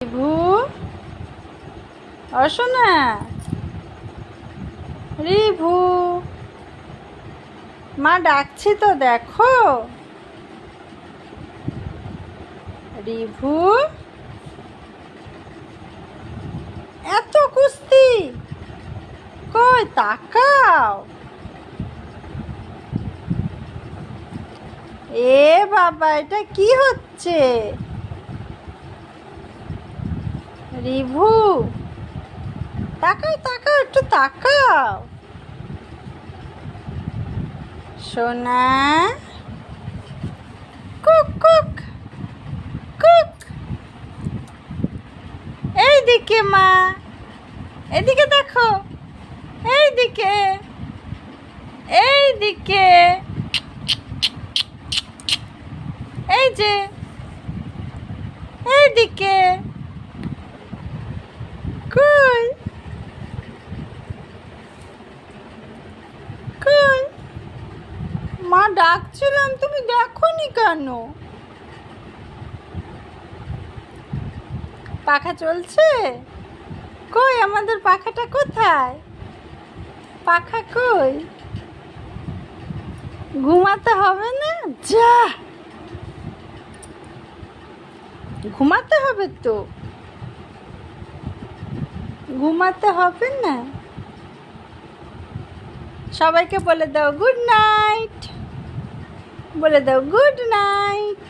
Review, অশোনা, review, মা ডাকছি তো দেখো। রিভু, এত কুস্তি কই তাকাও। এ বাবা, এটা কি হচ্ছে? রিভু, তাকাও তাকাও, একটু তাকাও। সোনা, কুক কুক কুক। এইদিকে মা, এদিকে দেখো, এইদিকে এইদিকে, এই যে এইদিকে। কই কই, মা ডাকছিলাম, তুমি দেখোনি কেন? পাখা চলছে? কই আমাদের পাখাটা কোথায়? পাখা কই? ঘুমাতে হবে না? যা, ঘুমাতে হবে তো, ঘুমাতে হবে না। সবাইকে বলে দাও গুড নাইট, বলে দাও গুড নাইট।